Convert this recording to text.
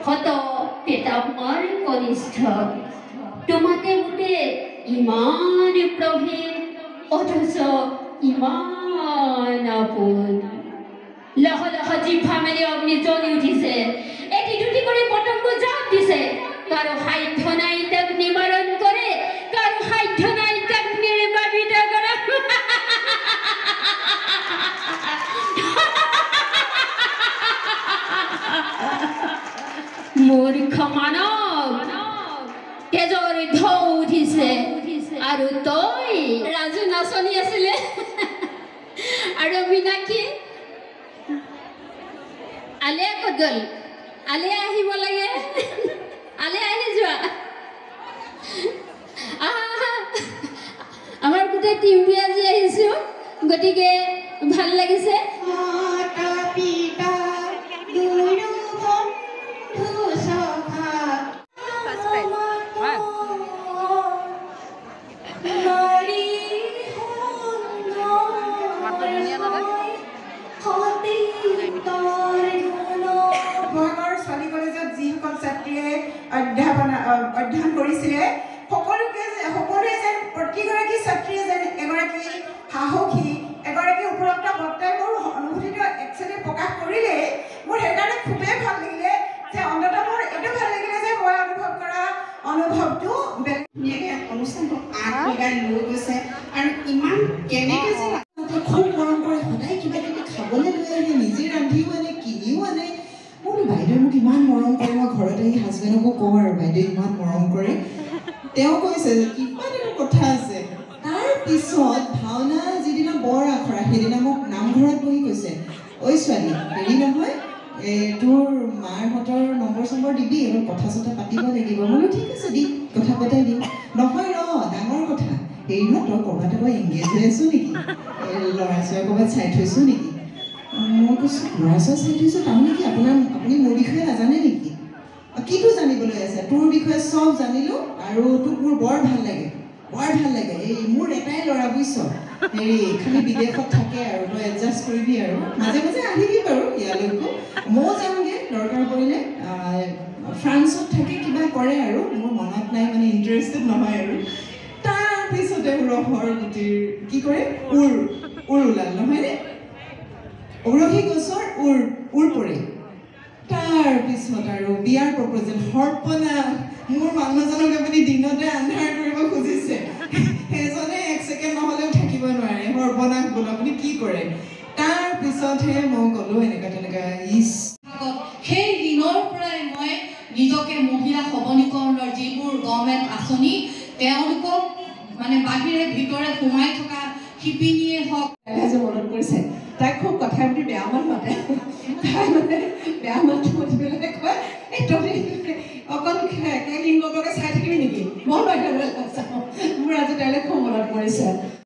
হত পেতাম্মাৰ কনিষ্ঠ তোমাতে মোতে ইমান প্ৰভেদ অথচ ইমান আপোন লহ লহ জিভা মেলি অগ্নি জ্বলি উঠিছে এটি দুটি করে পতঙ্গ জাপ দিছে কারো সাধ্য নাই তাক নিবারণ করে কারো সাধ্য নাই তাক নির্বাপিত করে মূর্খ মানব তেজৰ ঢৌ উঠিছে আৰু তই ৰাজু নাচনি আছিলে আৰু মিনাক্ষী আলিয়া ক'ত গ'ল আলিয়া আহিব লাগে আলিয়া আহি যোৱা আমাৰ গোটেই টিমটো আজি আহিছোঁ গতিকে ভাল লাগিছে অধ্যয়ন কৰিছিলে সকলোৱে যেন প্ৰতিগৰাকী ছাত্ৰীয়ে যেন এগৰাকী সাহসী এগৰাকী উপযুক্ত বক্তাই মোৰ অনুভূতিটো একচুৱেলি প্ৰকাশ কৰিলে মোৰ সেইকাৰণে খুবেই ভাল লাগিলে যে অন্ততঃ মোৰ এইটো ভাল লাগিলে যে মই অনুভৱ কৰা অনুভৱটো ধুনীয়াকৈ অনুষ্ঠানটো আগবঢ়াই লৈ গৈছে আৰু ইমান কেনেকৈ যে খুব মৰম কৰে সদায় কিবা কিবি খাবলৈ লৈ আহে নিজে ৰান্ধিও আনে কিনিও আনে মোৰ বাইদেউ মোক ইমান মৰম কৰে মই ঘৰত আহি হাজবেণ্ডকো কওঁ আৰু বাইদেউ ইমান মৰম কৰে তেওঁ কৈছে যে কিমান এটা কথা আছে তাৰপিছত ভাওনা যিদিনা বৰ আখৰা সেইদিনা মোক নামঘৰত বহি কৈছে ঐ ছোৱালী হেৰি নহয় তোৰ মাৰহঁতৰ নম্বৰ চম্বৰ দিবি অলপ কথা চথা পাতিব লাগিব বোলো ঠিক আছে দি কথা পতাই দিম নহয় ডাঙৰ কথা হেৰি নহয় তই ক'ৰবাত আকৌ এংগেজ হৈ আছো নেকি ল'ৰা ছোৱালী ক'ৰবাত চাই থৈছো নেকি মই কৈছোঁ ল'ৰা ছোৱালী চাই থৈছোঁ তাৰমানে কি আপুনি মোৰ বিষয়ে নাজানে নেকি কিটো জানিবলৈ আছে তোৰ বিষয়ে চব জানিলোঁ আৰু তোক মোৰ বৰ ভাল লাগে এই মোৰ এটাই ল'ৰা বুজিছ হেৰি খালি বিদেশত থাকে আৰু তই এডজাষ্ট কৰিবি আৰু মাজে মাজে আহিবি বাৰু ইয়ালৈকো ময়ো যামগৈ দৰকাৰ পৰিলে ফ্ৰান্সত থাকে কিবা কৰে আৰু মোৰ মনত নাই মানে ইণ্টাৰেষ্টেড নহয় আৰু তাৰপিছতে ৰহৰ গুটিৰ কি কৰে উৰ ওলাল নহয়নে উৰহী গছৰ উৰ পৰে তাৰপিছত আৰু বিয়াৰ প্ৰপ'জেল সৰ্পনা মোৰ মানুহজনক আপুনি দিনতে আন্ধাৰ কৰিব খুজিছে সেইজনে এক ছেকেণ্ড নহ'লেও থাকিব নোৱাৰে সৰ্পনা বোলো আপুনি কি কৰে তাৰপিছতহে মই ক'লোঁ এনেকুৱা তেনেকুৱা সেই দিনৰ পৰাই মই নিজকে মহিলা সবলীকৰণৰ যিবোৰ গভৰ্ণমেণ্ট আঁচনি তেওঁলোকক মানে বাহিৰে ভিতৰে সোমাই থকা শিপিনীয়ে হওক যে মনত পৰিছে তাই খুব কথা পাতি বেয়া মান মাতে তাই মানে বেয়া মাতটো মাতি পেলাই কয় এই তই অকল লিংগকে চাই থাকিবি নেকি মই বাহিৰলৈ নাযাওঁ মোৰ আজি তাইলৈ খুব মনত পৰিছে